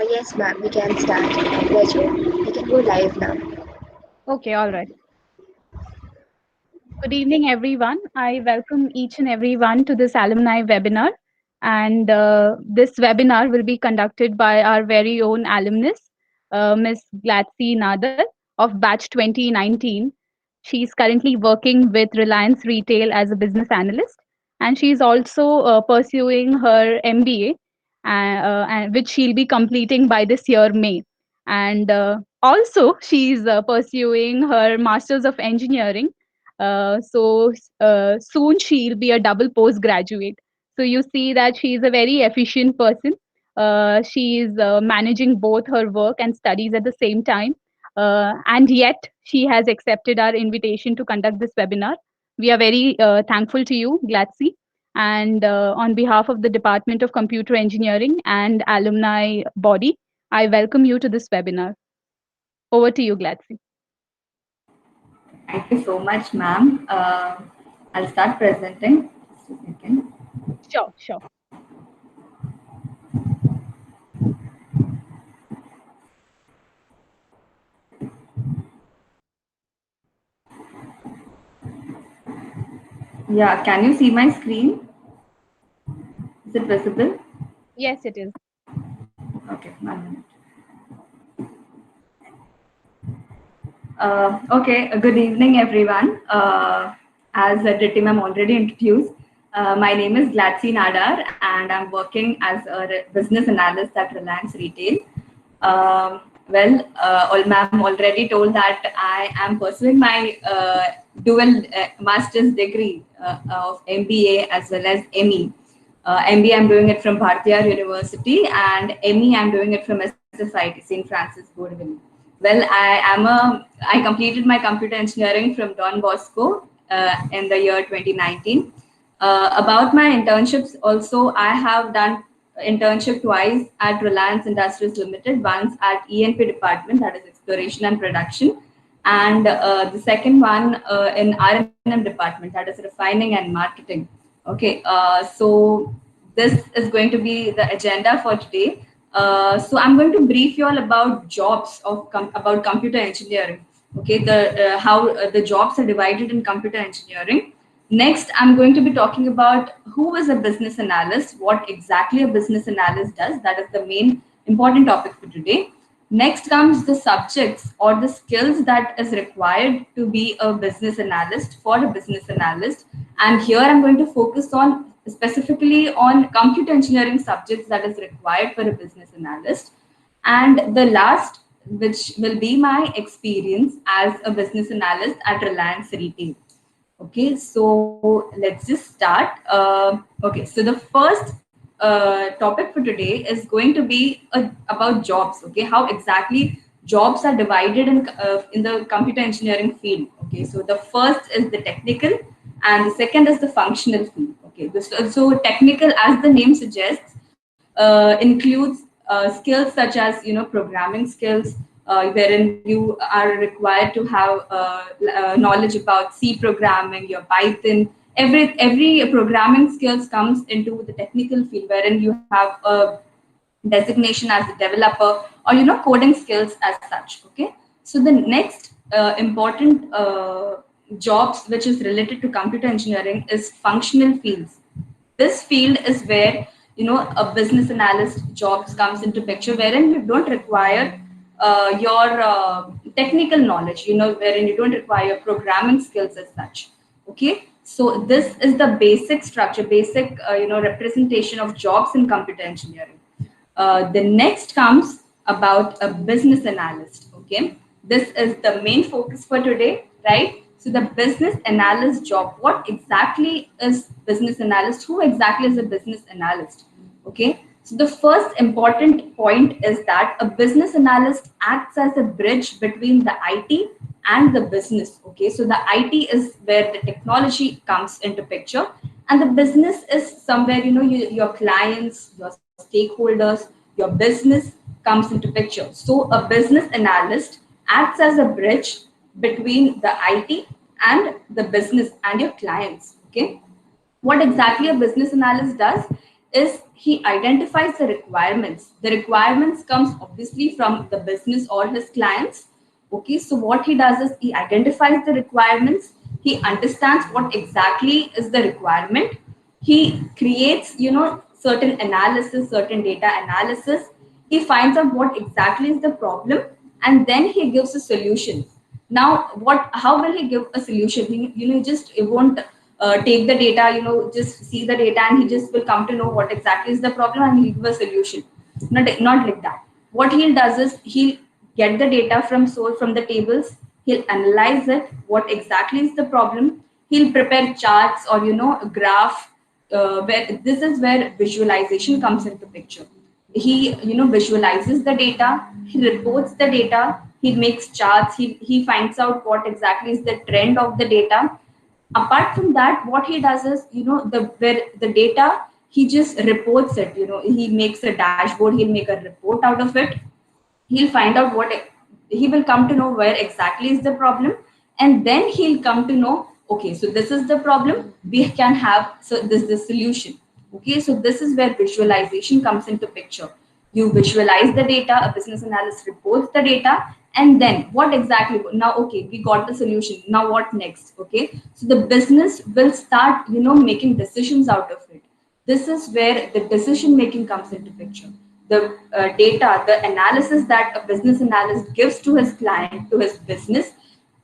Yes, ma'am, we can start. My pleasure. We can go live now. Okay, all right. Good evening, everyone. I welcome each and everyone to this alumni webinar. And this webinar will be conducted by our very own alumnus, Ms. Gladcy Nadar of batch 2019. She's currently working with Reliance Retail as a business analyst, and she's also pursuing her MBA, which she'll be completing by this year, May. And also, she's pursuing her Masters of Engineering, soon she'll be a double postgraduate. So you see that she is a very efficient person. She is managing both her work and studies at the same time. And yet she has accepted our invitation to conduct this webinar. We are very thankful to you, Gladcy. And on behalf of the Department of Computer Engineering and alumni body, I welcome you to this webinar. Over to you, Gladcy. Thank you so much, ma'am. I'll start presenting. Just a second. Sure, sure. Yeah, can you see my screen? Is it visible? Yes, it is. Okay, 1 minute. Okay, good evening, everyone. As Diti ma'am already introduced, my name is Gladcy Nadar, and I'm working as a business analyst at Reliance Retail. Ma'am already told that I am pursuing my dual master's degree of MBA as well as ME. MBA I'm doing it from Bharatiya University, and ME I'm doing it from SFIT, St. Francis Boardville. Well, I completed my computer engineering from Don Bosco in the year 2019. About my internships, also I have done internship twice at Reliance Industries Limited, once at ENP department, that is exploration and production, and the second one in R&M department, that is refining and marketing. Okay, so this is going to be the agenda for today. So I'm going to brief you all about jobs of about computer engineering. Okay, the how the jobs are divided in computer engineering. Next, I'm going to be talking about who is a business analyst, what exactly a business analyst does. That is the main important topic for today. Next comes the subjects or the skills that is required to be a business analyst for a business analyst. And here I'm going to focus on specifically on computer engineering subjects that is required for a business analyst. And the last, which will be my experience as a business analyst at Reliance Retail. Okay, so let's just start. Okay, so the first topic for today is going to be about jobs. Okay, how exactly jobs are divided in the computer engineering field. Okay, so the first is the technical, and the second is the functional field. Okay, so technical, as the name suggests, includes skills such as programming skills, wherein you are required to have knowledge about C programming, your Python. Every programming skills comes into the technical field, wherein you have a designation as a developer, or coding skills as such. Okay, so the next important jobs which is related to computer engineering is functional fields. This field is where a business analyst jobs comes into picture, wherein you don't require your technical knowledge, wherein you don't require programming skills as such. Okay, so this is the basic structure, basic representation of jobs in computer engineering. The next comes about a business analyst. Okay, this is the main focus for today, right? So the business analyst job, what exactly is business analyst? Who exactly is a business analyst? Okay, so the first important point is that a business analyst acts as a bridge between the IT and the business. Okay, so the IT is where the technology comes into picture, and the business is somewhere your clients, your stakeholders, your business comes into picture. So a business analyst acts as a bridge between the IT and the business and your clients. Okay, what exactly a business analyst does is he identifies the requirements. The requirements comes obviously from the business or his clients. Okay, so what he does is he identifies the requirements. He understands what exactly is the requirement. He creates, certain analysis, certain data analysis. He finds out what exactly is the problem, and then he gives a solution. Now, how will he give a solution? He won't take the data, just see the data, and he just will come to know what exactly is the problem, and he'll give a solution. Not like that. What he does is he'll get the data from the tables. He'll analyze it, what exactly is the problem. He'll prepare charts or a graph. Where this is where visualization comes into picture. He visualizes the data. He reports the data. He makes charts. He finds out what exactly is the trend of the data. Apart from that, what he does is the data, he just reports it. He makes a dashboard. He'll make a report out of it. He'll find out he will come to know where exactly is the problem, and then he'll come to know, okay, so this is the problem, we can have, so this is the solution. Okay, so this is where visualization comes into picture. You visualize the data, a business analyst reports the data, and then what exactly, now, okay, we got the solution, now what next? Okay, so the business will start making decisions out of it. This is where the decision making comes into picture. The data, the analysis that a business analyst gives to his client, to his business,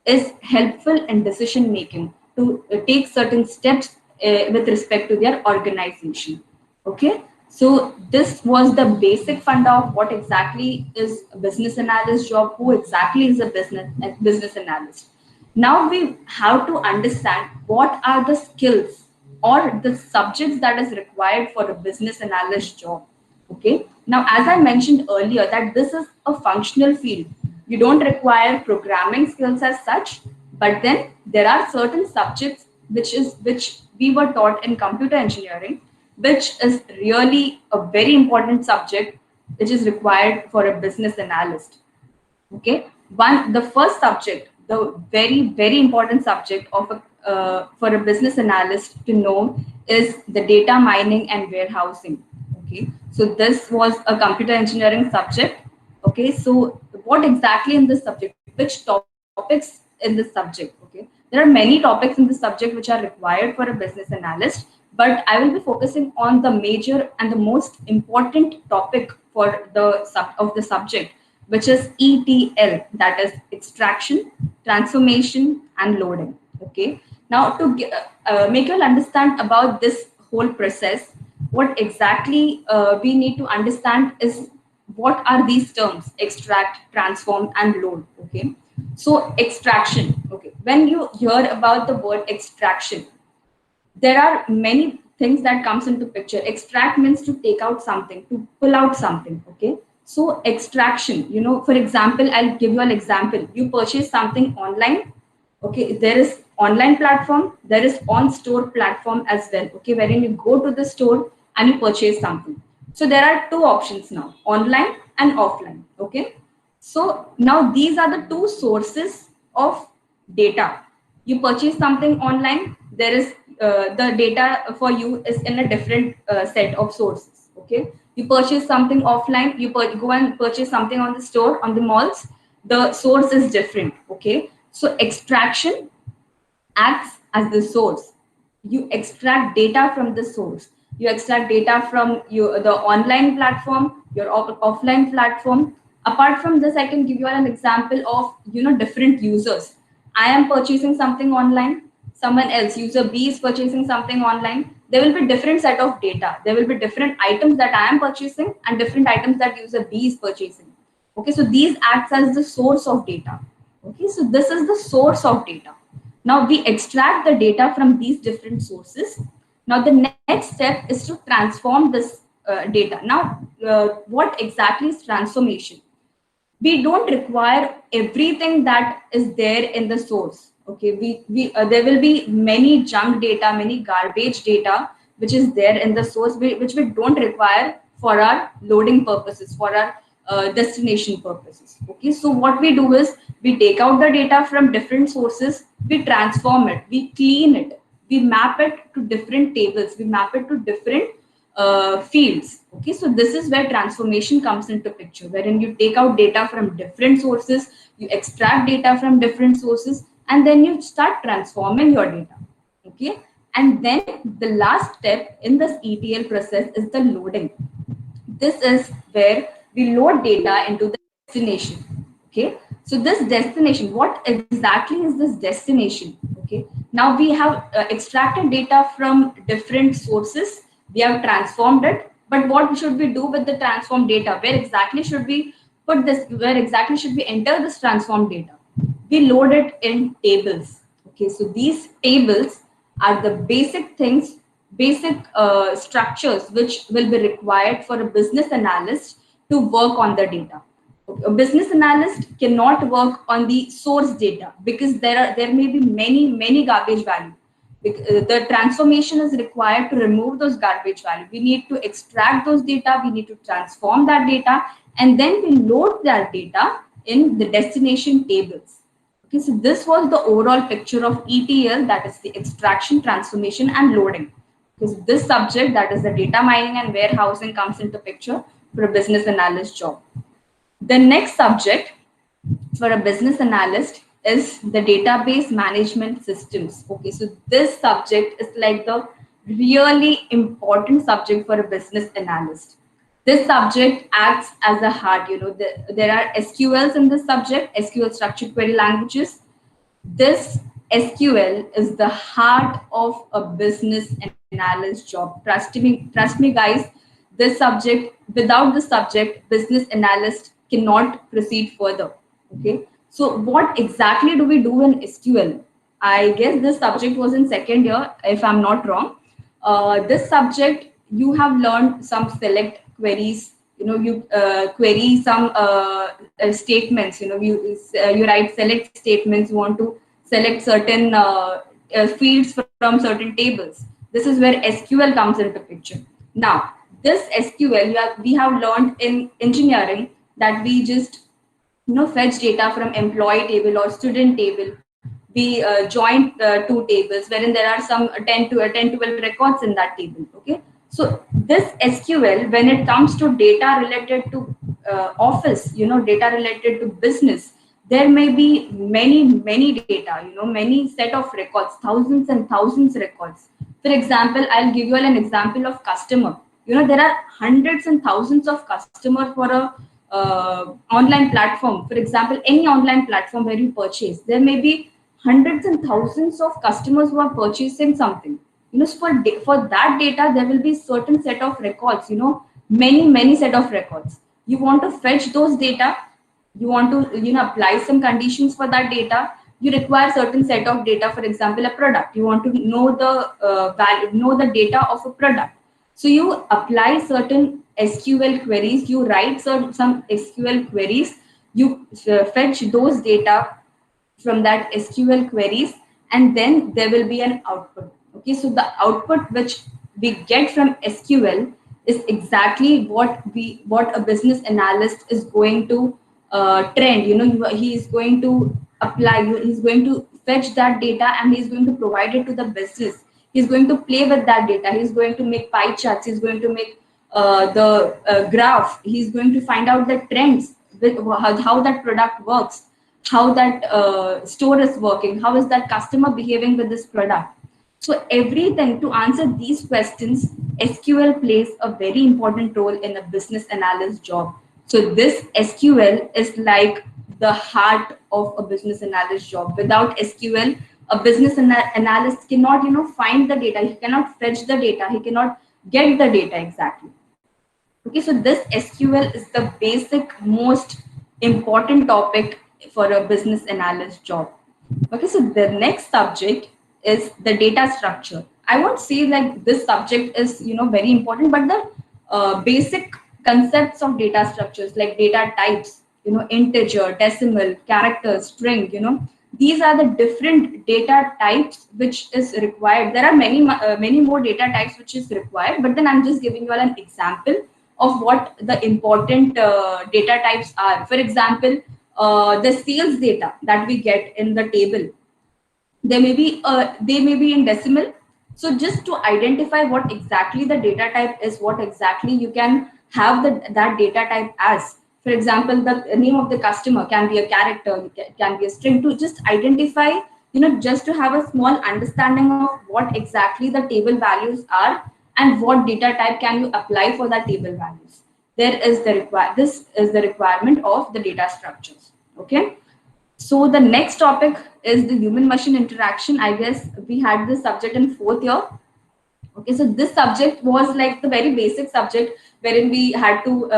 is helpful in decision making to take certain steps with respect to their organization. Okay, so this was the basic funda of what exactly is a business analyst job, who exactly is a business analyst. Now we have to understand what are the skills or the subjects that is required for a business analyst job. Okay, now as I mentioned earlier that this is a functional field. You don't require programming skills as such, but then there are certain subjects which we were taught in computer engineering, which is really a very important subject which is required for a business analyst. Okay, the first subject, the very important subject of for a business analyst to know is the data mining and warehousing. Okay, so this was a computer engineering subject. Okay, so what exactly in this subject, which topics in this subject? Okay, there are many topics in this subject which are required for a business analyst, but I will be focusing on the major and the most important topic for the subject, which is ETL, that is extraction, transformation, and loading. Okay, now to make you all understand about this whole process, what exactly we need to understand is what are these terms: extract, transform, and load. Okay, so extraction. Okay, when you hear about the word extraction, there are many things that comes into picture. Extract means to take out something, to pull out something. Okay, so extraction, for example, I'll give you an example. You purchase something online. Okay, there is online platform, there is on store platform as well. Okay, wherein you go to the store and you purchase something. So there are two options now, online and offline. Okay, so now these are the two sources of data. You purchase something online, there is the data for you is in a different set of sources. Okay, you purchase something offline, you go and purchase something on the store, on the malls, the source is different. Okay, so extraction acts as the source. You extract data from the source. You extract data from the online platform, your offline platform. Apart from this, I can give you an example of different users. I am purchasing something online. Someone else, user B, is purchasing something online. There will be different set of data. There will be different items that I am purchasing and different items that user B is purchasing. Okay, so these acts as the source of data. Okay, so this is the source of data. Now we extract the data from these different sources. Now the next step is to transform this data. Now, what exactly is transformation? We don't require everything that is there in the source. Okay, there will be many junk data, many garbage data which is there in the source, which we don't require for our loading purposes, for our destination purposes. Okay, so what we do is we take out the data from different sources, we transform it, we clean it, we map it to different tables, we map it to different fields. Okay, so this is where transformation comes into picture, wherein you take out data from different sources, you extract data from different sources, and then you start transforming your data. Okay, and then the last step in this ETL process is the loading. This is where we load data into the destination. Okay, so this destination, what exactly is this destination? Okay, now we have extracted data from different sources, we have transformed it, but what should we do with the transformed data? Where exactly should we put this? Where exactly should we enter this transformed data? We load it in tables. Okay, so these tables are the basic things, basic structures which will be required for a business analyst to work on the data. A business analyst cannot work on the source data because there may be many garbage value. The transformation is required to remove those garbage value. We need to extract those data, we need to transform that data, and then we load that data in the destination tables. Okay, so this was the overall picture of ETL, that is the extraction, transformation, and loading. Because this subject, that is the data mining and warehousing, comes into picture for a business analyst job. The next subject for a business analyst is the database management systems. Okay, so this subject is like the really important subject for a business analyst. This subject acts as a heart. There are SQLs in this subject, SQL structured query languages. This SQL is the heart of a business analyst job. Trust me guys, this subject, without this subject, business analyst cannot proceed further. Okay, so what exactly do we do in SQL? I guess this subject was in second year, if I'm not wrong. This subject, you have learned some select queries. You query some statements. You write select statements. You want to select certain fields from certain tables. This is where SQL comes into picture. Now, this SQL we have learned in engineering, that we just fetch data from employee table or student table. We join two tables wherein there are some 10 to 12 records in that table. Okay, so this SQL, when it comes to data related to office, data related to business, there may be many data, many set of records, thousands and thousands records. For example, I'll give you an example of customer. There are hundreds and thousands of customers for a online platform. For example, any online platform where you purchase, there may be hundreds and thousands of customers who are purchasing something. For that data, there will be certain set of records, many set of records. You want to fetch those data, you want to apply some conditions for that data. You require certain set of data. For example, a product, you want to know the value, know the data of a product. So you apply certain SQL queries, you write some SQL queries, you fetch those data from that SQL queries, and then there will be an output. Okay, so the output which we get from SQL is exactly what a business analyst is going to trend. He is going to apply, he's going to fetch that data, and he's going to provide it to the business. He's going to play with that data. He's going to make pie charts. He's going to make the graph. He's going to find out the trends, how that product works, how that store is working, how is that customer behaving with this product. So everything, to answer these questions, SQL plays a very important role in a business analyst job. So this SQL is like the heart of a business analyst job. Without SQL, a business analyst cannot, find the data. He cannot fetch the data. He cannot get the data exactly. Okay, so this SQL is the basic, most important topic for a business analyst job. Okay, so the next subject is the data structure. I won't say like this subject is very important, but the basic concepts of data structures, like data types, integer, decimal, character, string, these are the different data types which is required. There are many more data types which is required, but then I'm just giving you all an example of what the important data types are. For example, the sales data that we get in the table, they may be in decimal, So just to identify what exactly the data type is, what exactly you can have that data type as. For example, the name of the customer can be a character, can be a string, to just identify, just to have a small understanding of what exactly the table values are and what data type can you apply for that table values. This is the requirement of the data structures. Okay. So the next topic is the human machine interaction. I guess we had this subject in fourth year. Okay, so this subject was like the very basic subject wherein we had to,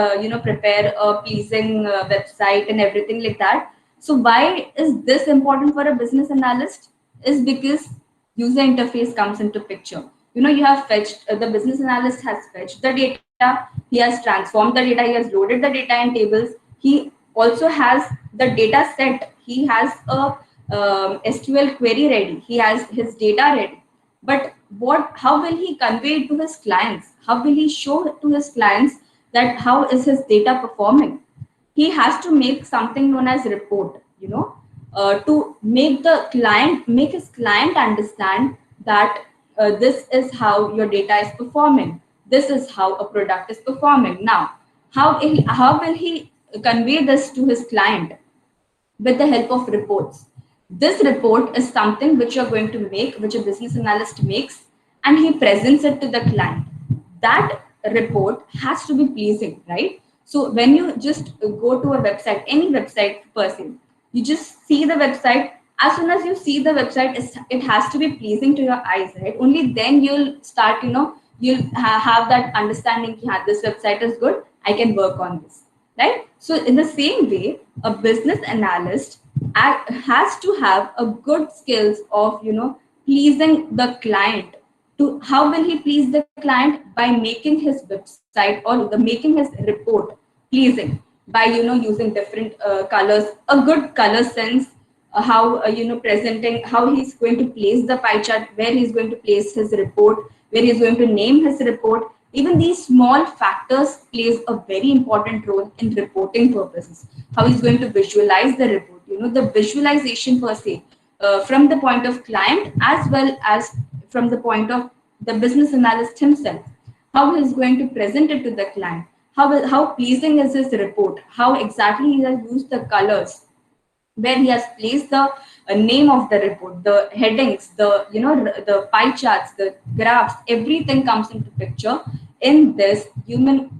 prepare a pleasing website and everything like that. So why is this important for a business analyst? Is because user interface comes into picture. You have fetched, the business analyst has fetched the data, he has transformed the data, he has loaded the data in tables, he also has the data set, he has a SQL query ready, he has his data ready. But how will he convey it to his clients? How will he show to his clients that how is his data performing? He has to make something known as report, to make his client understand that this is how your data is performing, this is how a product is performing. Now how will he convey this to his client? With the help of reports. This report is something which you're going to make, which a business analyst makes, and he presents it to the client. That report has to be pleasing, right? So when you just go to a website, any website person, you just see the website. As soon as you see the website, it has to be pleasing to your eyes, right? Only then you'll start, you'll have that understanding, yeah, this website is good, I can work on this, right? So in the same way, a business analyst has to have a good skills of, pleasing the client. To how will he please the client? By making his website or making his report pleasing, by using different colors, a good color sense, how presenting, how he's going to place the pie chart, where he's going to place his report, where he's going to name his report. Even these small factors plays a very important role in reporting purposes. How he's going to visualize the report, the visualization per se, from the point of client as well as from the point of the business analyst himself. How he's going to present it to the client, how pleasing is his report, how exactly he has used the colors, where he has placed the name of the report, the headings, the pie charts, the graphs, everything comes into picture in this human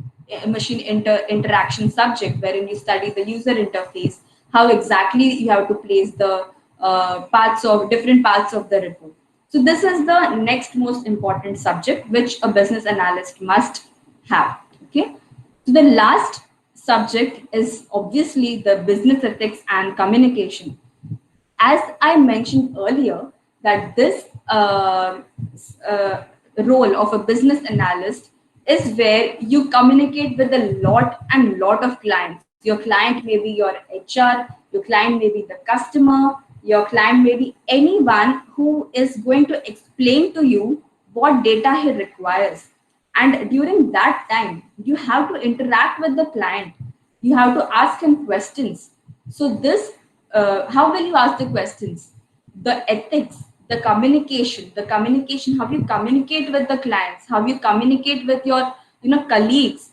machine interaction subject, wherein you study the user interface, how exactly you have to place the different parts of the report. So this is the next most important subject which a business analyst must have. Okay. So the last subject is obviously the business ethics and communication. As I mentioned earlier, that this role of a business analyst is where you communicate with a lot of clients. Your client may be your HR, your client may be the customer, your client may be anyone who is going to explain to you what data he requires. And during that time, you have to interact with the client. You have to ask him questions. So this, how will you ask the questions? The ethics, the communication, how you communicate with the clients, how you communicate with your, colleagues,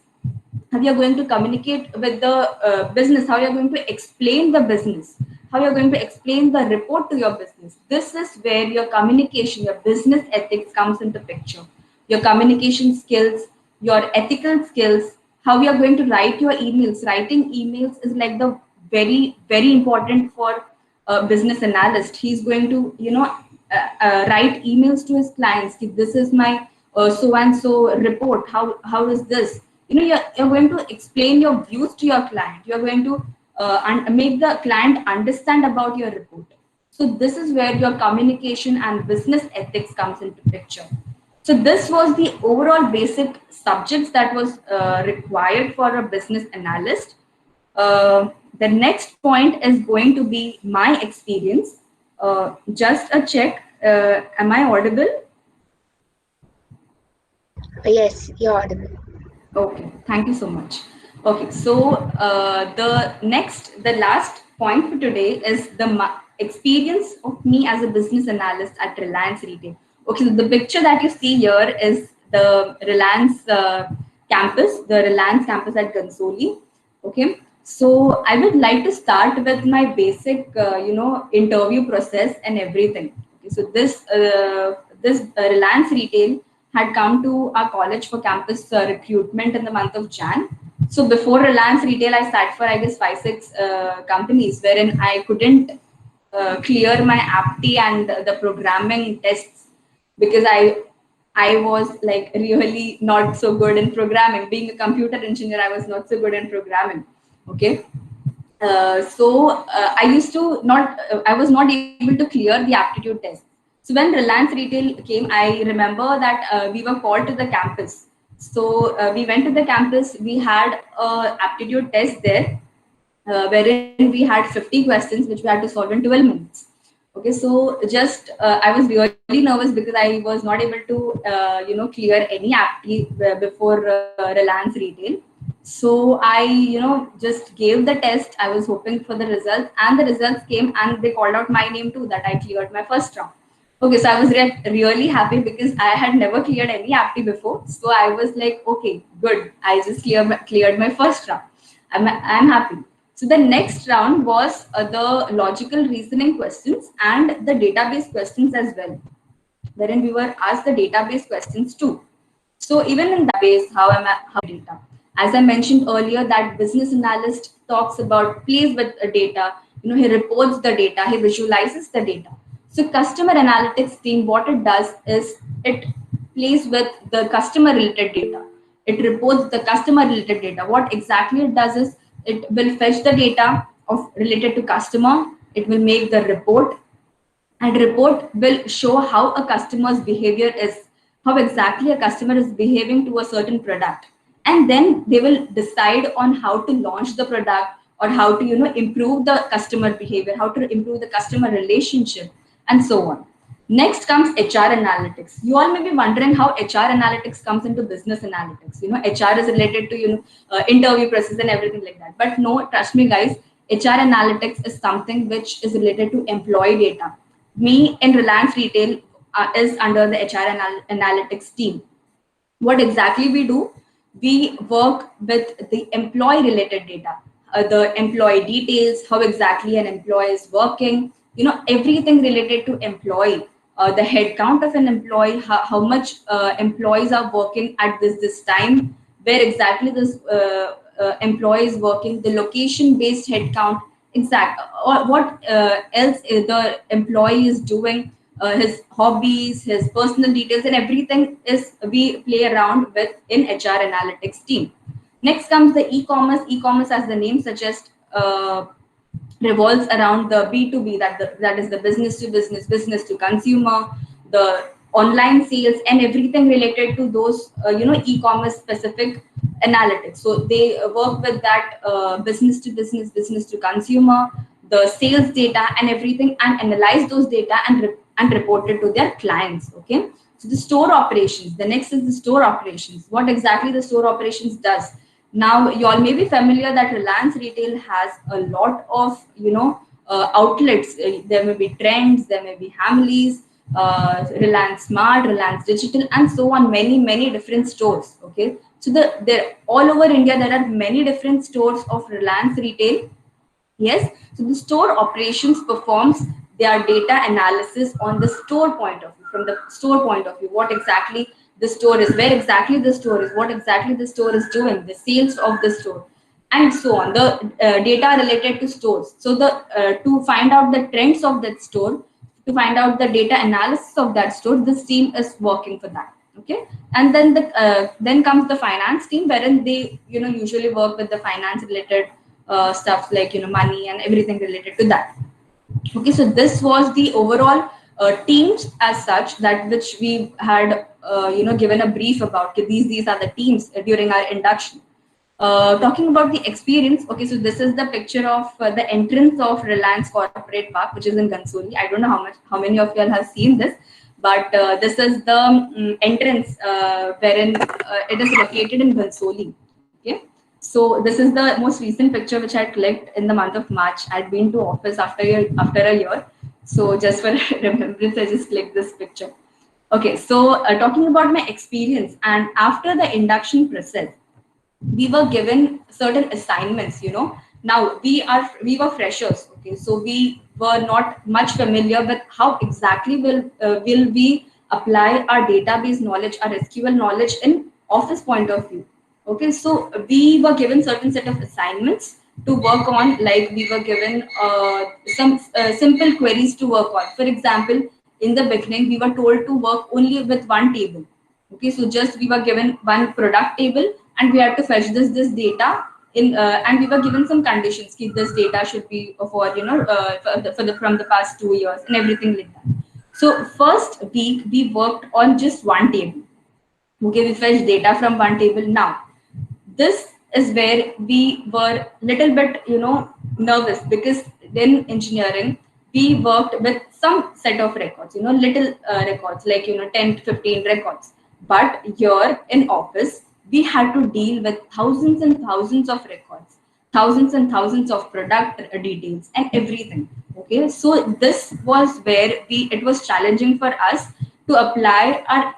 how you're going to communicate with the business, how you're going to explain the business, how you're going to explain the report to your business. This is where your communication, your business ethics comes into picture. Your communication skills, your ethical skills, how you're going to write your emails. Writing emails is like the very, very important for a business analyst. He's going to, write emails to his clients. This is my so and so report. How is this? You're going to explain your views to your client. You're going to make the client understand about your report. So this is where your communication and business ethics comes into picture. So this was the overall basic subjects that was required for a business analyst. The next point is going to be my experience. Just a check. Am I audible? Yes, you're audible. Okay, thank you so much. Okay, so the last point for today is the experience of me as a business analyst at Reliance Retail. Okay, so the picture that you see here is the Reliance campus, the Reliance campus at Gansoli. Okay, so I would like to start with my basic, interview process and everything. Okay, so this Reliance Retail had come to our college for campus recruitment in the month of Jan. So before Reliance Retail, I sat for I guess 5-6 companies wherein I couldn't clear my apti and the programming tests because I was like really not so good in programming. Being a computer engineer, I was not so good in programming. Okay, I used to not I was not able to clear the aptitude test. So when Reliance Retail came, I remember that we were called to the campus. So we went to the campus. We had a aptitude test there, wherein we had 50 questions which we had to solve in 12 minutes. Okay, so just I was really nervous because I was not able to clear any apti before Reliance Retail. So I just gave the test. I was hoping for the results, and the results came, and they called out my name too, that I cleared my first round. Okay, so I was really happy because I had never cleared any apti before. So I was like, okay, good. I just cleared my first round. I'm happy. So the next round was the logical reasoning questions and the database questions as well, wherein we were asked the database questions too. So even in that base, how data? As I mentioned earlier, that business analyst talks about plays with the data. He reports the data, he visualizes the data. So customer analytics team, what it does is it plays with the customer related data. It reports the customer related data. What exactly it does is it will fetch the data of related to customer. It will make the report, and report will show how a customer's behavior is, how exactly a customer is behaving to a certain product, and then they will decide on how to launch the product or how to improve the customer behavior, how to improve the customer relationship, and so on. Next comes HR analytics. You all may be wondering how HR analytics comes into business analytics. HR is related to interview process and everything like that, but no, trust me guys, HR analytics is something which is related to employee data. Me in Reliance Retail is under the HR analytics team. What exactly we do? We work with the employee related data, the employee details, how exactly an employee is working, everything related to employee, the head count of an employee, how much employees are working at this time, where exactly this employee is working, the location based head count, exact, or what else the employee is doing, his hobbies, his personal details, and everything is we play around with in HR analytics team. Next comes the e-commerce. E-commerce, as the name suggests, revolves around the B2B, that is the business to business, business to consumer, the online sales, and everything related to those e-commerce specific analytics. So they work with that business to business, business to consumer, the sales data and everything, and analyze those data and report it to their clients. Okay, so the store operations, the next is the store operations. What exactly the store operations does? Now you all may be familiar that Reliance Retail has a lot of outlets. There may be Trends, there may be Hamleys, Reliance Smart, Reliance Digital, and so on. Many different stores. Okay, so there all over India there are many different stores of Reliance Retail. Yes, so the store operations performs their data analysis on the store point of view, from the store point of view, what exactly the store is, where exactly the store is, what exactly the store is doing, the sales of the store, and so on. The data related to stores. So to find out the trends of that store, to find out the data analysis of that store, this team is working for that. Okay, and then then comes the finance team, wherein they usually work with the finance related stuff like money and everything related to that. Okay, so this was the overall teams as such, that which we had given a brief about. These are the teams during our induction. Talking about the experience, okay, so this is the picture of the entrance of Reliance Corporate Park, which is in Gansoli. I don't know how many of you all have seen this, but this is the entrance wherein it is located in Gansoli. Okay, so this is the most recent picture which I clicked in the month of March. I'd been to office after a year. So just for remembrance, I just clicked this picture. Okay, so talking about my experience, and after the induction process, we were given certain assignments. Now we were freshers. Okay, so we were not much familiar with how exactly will we apply our database knowledge, our SQL knowledge in office point of view. Okay, so we were given certain set of assignments to work on, like we were given some simple queries to work on. For example, in the beginning we were told to work only with one table. Okay, so just we were given one product table, and we had to fetch this data in, and we were given some conditions. This data should be for from the past 2 years and everything like that. So first week we worked on just one table. Okay, we fetched data from one table. Now this is where we were little bit nervous, because in engineering we worked with some set of records, little records, like 10 to 15 records. But here in office we had to deal with thousands and thousands of records, thousands and thousands of product details and everything. Okay, so this was where it was challenging for us to apply our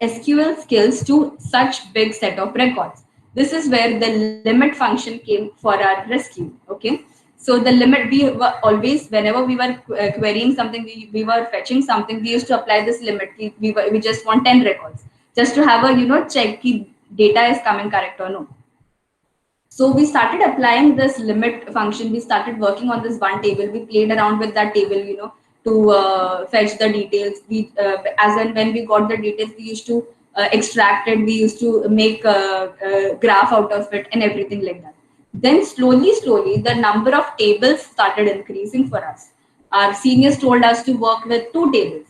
SQL skills to such big set of records. This is where the limit function came for our rescue. Okay, so the limit, we were always, whenever we were querying something, we were fetching something, we used to apply this limit. We just want 10 records, just to have a check if data is coming correct or no. So we started applying this limit function. We started working on this one table. We played around with that table, to fetch the details. We, as and when we got the details, we used to extract it. We used to make a graph out of it and everything like that. Then slowly, the number of tables started increasing for us. Our seniors told us to work with 2 tables.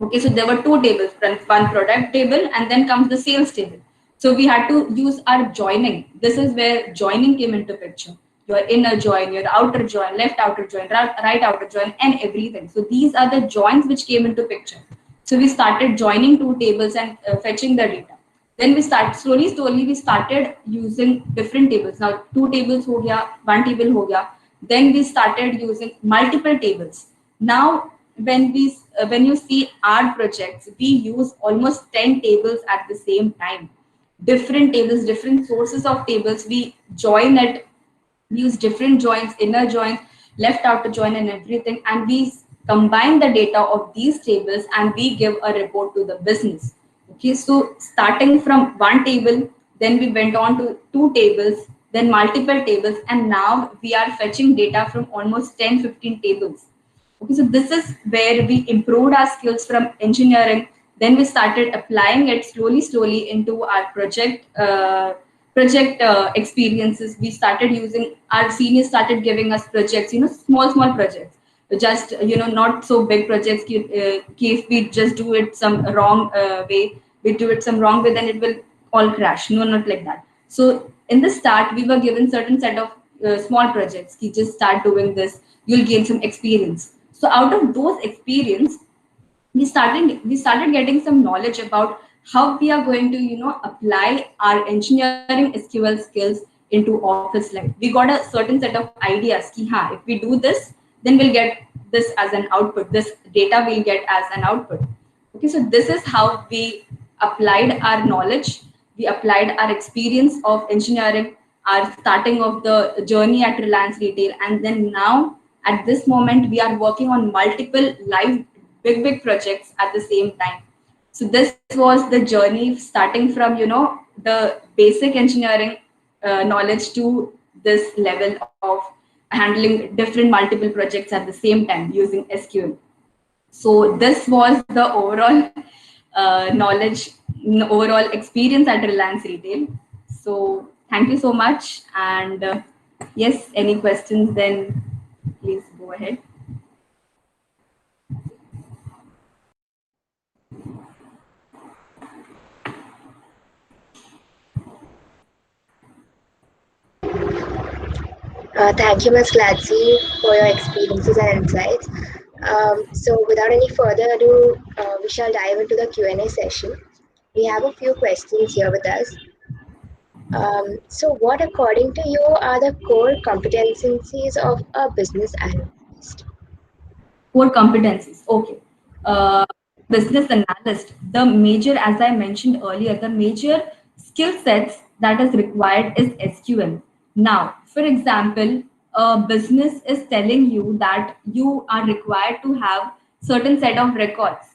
Okay, so there were 2 tables, one product table, and then comes the sales table. So we had to use our joining. This is where joining came into picture. Your inner join, your outer join, left outer join, right outer join, and everything. So these are the joins which came into picture. So we started joining 2 tables and fetching the data. Then we slowly we started using different tables. Now 2 tables ho gaya, 1 table ho gaya. Then we started using multiple tables. Now when you see our projects, we use almost 10 tables at the same time. Different tables, different sources of tables. We join it, we use different joins, inner joins, left outer join, and everything, and we combine the data of these tables and we give a report to the business. Okay, so starting from one table, then we went on to 2 tables, then multiple tables, and now we are fetching data from almost 10-15 tables. Okay, so this is where we improved our skills from engineering. Then we started applying it slowly into our project experiences. We started using, our seniors started giving us projects, small projects, just not so big projects. If we just do it some wrong way, we do it some wrong way, then it will all crash. No, not like that. So in the start, we were given certain set of small projects. You just start doing this, you'll gain some experience. So out of those experience, we started getting some knowledge about how we are going to apply our engineering SQL skills into office life. We got a certain set of ideas ki, if we do this, then we'll get this as an output, this data we'll get as an output. Okay, so this is how we applied our knowledge, we applied our experience of engineering, our starting of the journey at Reliance Retail, and then now at this moment we are working on multiple live big projects at the same time. So this was the journey, starting from the basic engineering knowledge to this level of handling different multiple projects at the same time using SQL. So this was the overall knowledge, overall experience at Reliance Retail. So thank you so much, and yes, any questions, then please go ahead. Thank you, Ms. Gladcy, for your experiences and insights. So without any further ado, we shall dive into the Q&A session. We have a few questions here with us. So what, according to you, are the core competencies of a business analyst? Core competencies. Okay. business analyst, the major, as I mentioned earlier, the major skill sets that is required is SQL. Now, for example, a business is telling you that you are required to have certain set of records,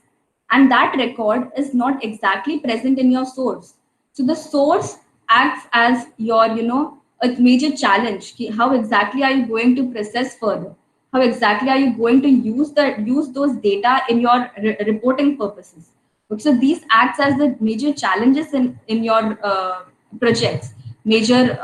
and that record is not exactly present in your source. So the source acts as your, a major challenge. How exactly are you going to process further? How exactly are you going to use those data in your reporting purposes? So these acts as the major challenges in your projects, major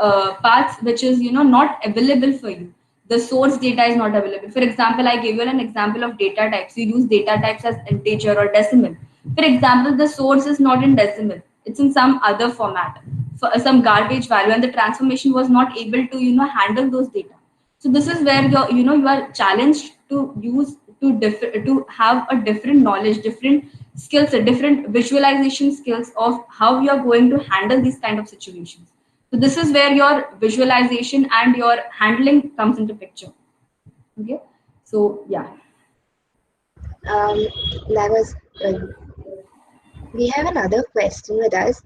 parts which is not available for you. The source data is not available. For example, I gave you an example of data types. You use data types as integer or decimal. For example, the source is not in decimal, it's in some other format, for some garbage value, and the transformation was not able to handle those data. So this is where you are challenged to use to have a different knowledge, different skills, different visualization skills of how you are going to handle these kind of situations. So this is where your visualization and your handling comes into picture. Okay, so yeah. Um, that was good. We have another question with us.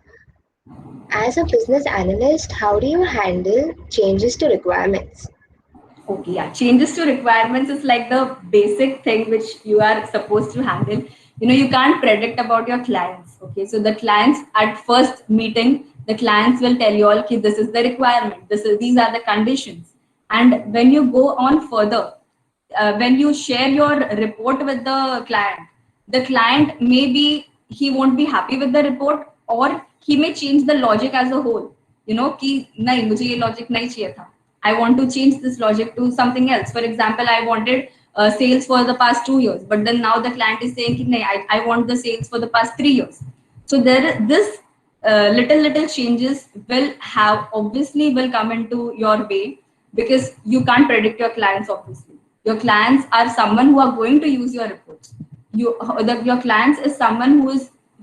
As a business analyst, how do you handle changes to requirements? Okay, yeah. Changes to requirements is like the basic thing which you are supposed to handle. You can't predict about your clients. Okay, so the clients at first meeting, the clients will tell you all, okay, this is the requirement. These are the conditions. And when you go on further, when you share your report with the client maybe he won't be happy with the report, or he may change the logic as a whole. कि नहीं मुझे ये logic नहीं चाहिए था. I want to change this logic to something else. For example, I wanted sales for the past 2 years, but then now the client is saying कि नहीं, I want the sales for the past 3 years. So this little changes will come into your way, because you can't predict your clients. Obviously, your clients are someone who are going to use your reports. Your clients is someone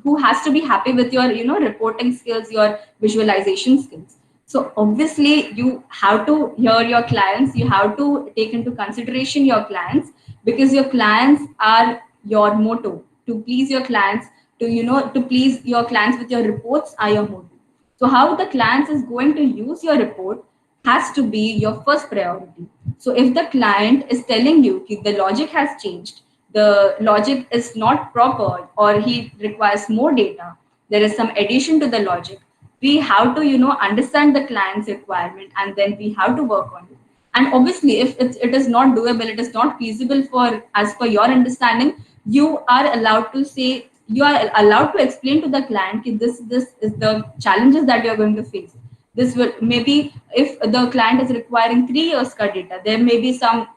who has to be happy with your reporting skills, your visualization skills. So obviously you have to hear your clients, you have to take into consideration your clients, because your clients are your motto. To please your clients, to please your clients with your reports are your motto. So how the clients is going to use your report has to be your first priority. So if the client is telling you that the logic has changed, the logic is not proper, or he requires more data, there is some addition to the logic, we have to understand the client's requirement, and then we have to work on it. And obviously if it is not doable, it is not feasible for as per your understanding, you are allowed to say, you are allowed to explain to the client that this is the challenges that you are going to face. This will maybe, if the client is requiring 3 years ka data, there may be some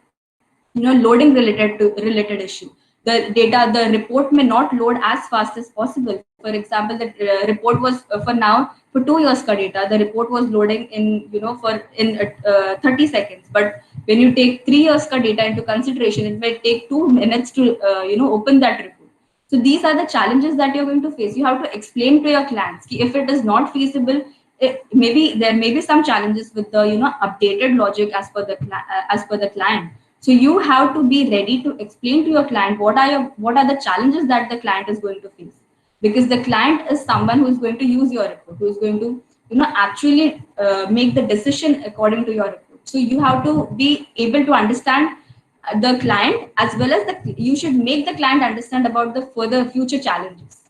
loading related issue. The report may not load as fast as possible. For example, the report was for now for 2 years ka data, the report was loading in for in 30 seconds, but when you take 3 years ka data into consideration, it may take 2 minutes to open that report. So these are the challenges that you're going to face. You have to explain to your clients if it is not feasible, maybe there may be some challenges with the updated logic as per the client. So you have to be ready to explain to your client what are the challenges that the client is going to face, because the client is someone who is going to use your report, who is going to actually make the decision according to your report. So you have to be able to understand the client, as well as you should make the client understand about the further future challenges.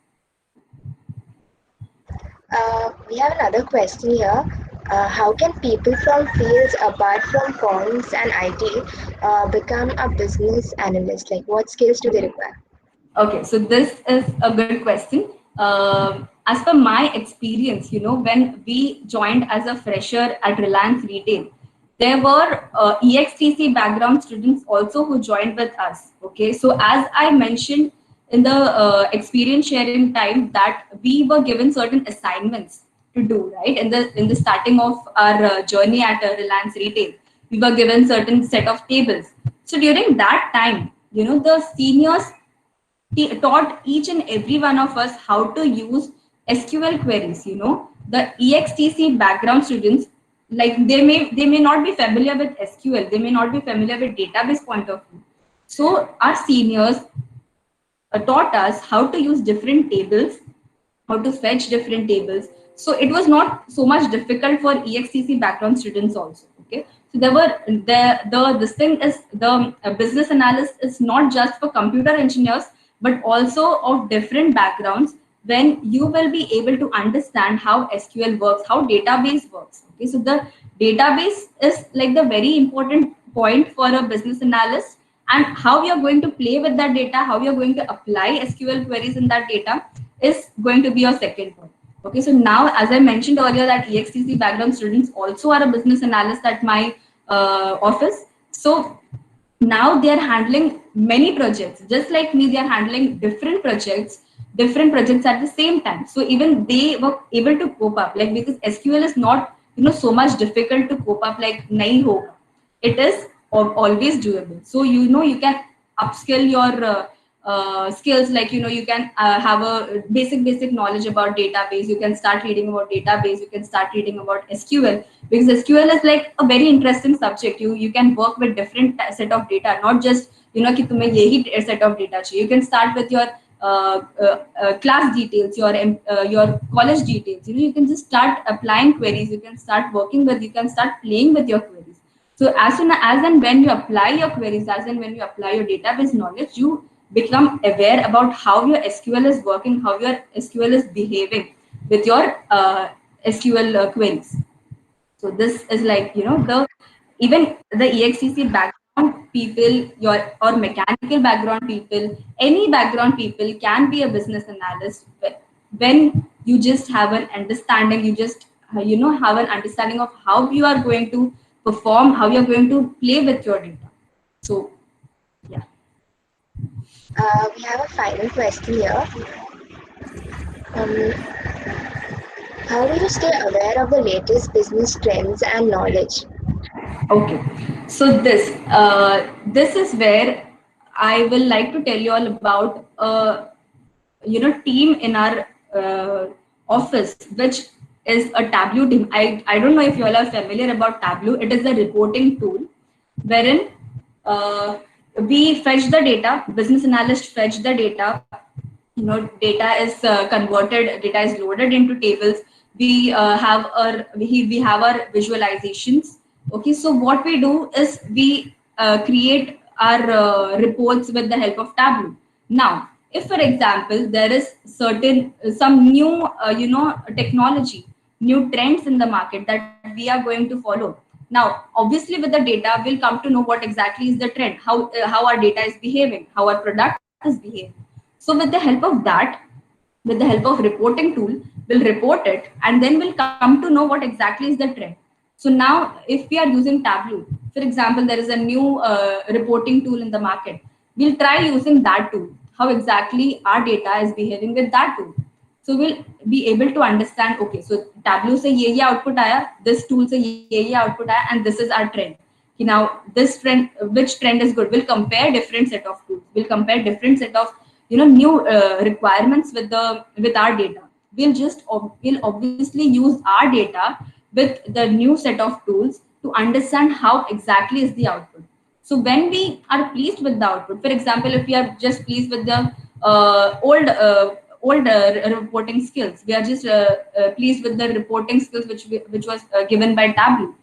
We have another question here. How can people from fields apart from comms and IT become a business analyst? Like, what skills do they require? Okay, so this is a good question. As per my experience, when we joined as a fresher at Reliance Retail, there were EXTC background students also who joined with us. Okay, so as I mentioned in the experience sharing time, that we were given certain assignments to do, right? In the starting of our journey at Reliance Retail, we were given certain set of tables. So during that time, the seniors taught each and every one of us how to use SQL queries. The EXTC background students, like they may not be familiar with SQL, they may not be familiar with database point of view. So our seniors taught us how to use different tables, how to fetch different tables. So it was not so much difficult for EXCC background students also. Okay, so there were the this thing is the business analyst is not just for computer engineers but also of different backgrounds. When you will be able to understand how SQL works, how database works. Okay, so the database is like the very important point for a business analyst, and how you're going to play with that data, how you're going to apply SQL queries in that data is going to be your second point. Okay, so now as I mentioned earlier that EXTC background students also are a business analyst at my office. So now they are handling many projects, just like me. They are handling different projects at the same time. So even they were able to cope up, like, because SQL is not so much difficult to cope up like nahi hoga. It is always doable. So you can upskill your skills, like you can have a basic knowledge about database. You can start reading about database, you can start reading about SQL, because SQL is like a very interesting subject. You can work with different set of data, not just कि तुम्हें यही set of data चाहिए. You can start with your class details, your college details. You can just start applying queries, you can start working with, you can start playing with your queries. So as soon as and when you apply your queries, as and when you apply your database knowledge, you become aware about how your SQL is working, how your SQL is behaving with your SQL queries. So this is like the even the EXCC background people, or mechanical background people, any background people can be a business analyst when you just have an understanding. You just have an understanding of how you are going to perform, how you are going to play with your data. So yeah. We have a final question here. Um, how do you stay aware of the latest business trends and knowledge? Okay, so this is where I will like to tell you all about team in our office, which is a Tableau team. I don't know if you all are familiar about Tableau. It is a reporting tool wherein we fetch the data. Business analysts fetch the data. Data is converted, data is loaded into tables. We have our visualizations. Okay, so what we do is we create our reports with the help of Tableau. Now if for example there is some new technology, new trends in the market that we are going to follow, now obviously with the data we'll come to know what exactly is the trend, how our data is behaving, how our product is behaving. So with the help of that, with the help of reporting tool, we'll report it, and then we'll come to know what exactly is the trend. So now if we are using Tableau, for example, there is a new reporting tool in the market, we'll try using that tool, how exactly our data is behaving with that tool. So we'll be able to understand, okay, so Tableau se ye output aaya, this tool se ye output aaya, and this is our trend. Now this trend, which trend is good, we'll compare different set of tools, we'll compare different set of new requirements with our data. We'll obviously use our data with the new set of tools to understand how exactly is the output. So when we are pleased with the output, for example, if we are just pleased with the old reporting skills, we are just pleased with the reporting skills which was given by Tableau,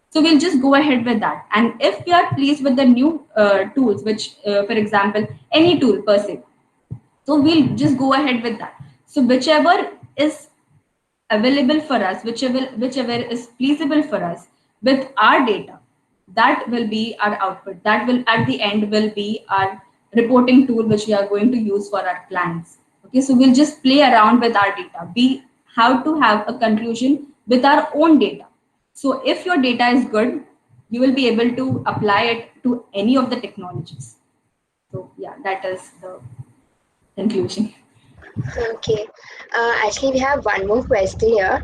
so we'll just go ahead with that. And if we are pleased with the new tools, which for example any tool per se, so we'll just go ahead with that. So whichever is available for us, whichever is feasible for us with our data, that will be our output. That will at the end will be our reporting tool which we are going to use for our clients. Okay, so we'll just play around with our data. We have to have a conclusion with our own data. So if your data is good, you will be able to apply it to any of the technologies. So yeah, that is the conclusion. Okay. Actually, we have one more question here.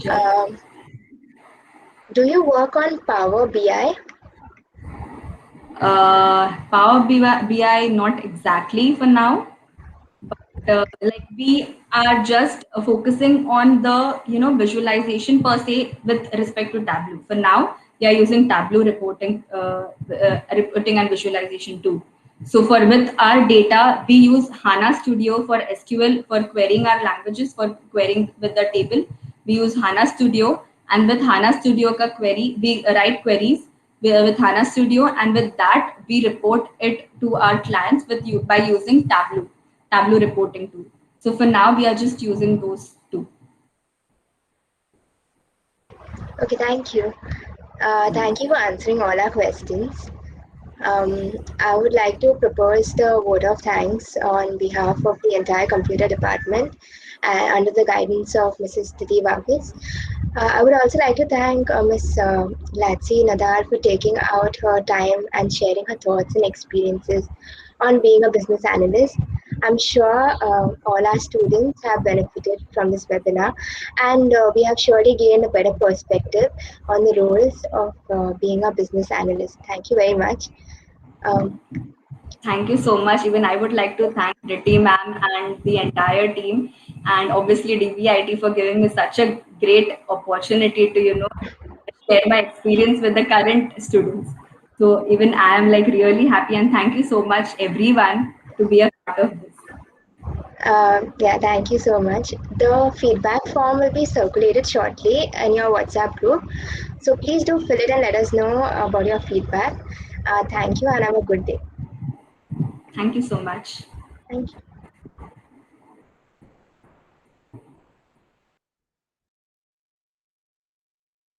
Sure. Do you work on Power BI? Power BI, not exactly for now, but like we are just focusing on the visualization per se with respect to Tableau. For now, we are using Tableau reporting and visualization too. So for with our data, we use HANA Studio for SQL for querying our languages, for querying with the table. We use HANA Studio, and with HANA Studio ka query, we write queries with HANA Studio, and with that we report it to our clients with you by using Tableau reporting tool. So for now, we are just using those two. Okay, thank you. Thank you for answering all our questions. I would like to propose the vote of thanks on behalf of the entire computer department under the guidance of Mrs. Titi Vakis. I would also like to thank Ms. Gladcy Nadar for taking out her time and sharing her thoughts and experiences on being a business analyst. I'm sure all our students have benefited from this webinar, and we have surely gained a better perspective on the roles of being a business analyst. Thank you very much. Um, Thank you so much. Even I would like to thank Ritti ma'am and the entire team, and obviously DVIT for giving me such a great opportunity to share my experience with the current students. So even I am like really happy, and thank you so much everyone to be a part of this. yeah, thank you so much. The feedback form will be circulated shortly in your WhatsApp group. So please do fill it and let us know about your feedback. Thank you and have a good day. Thank you so much. Thank you.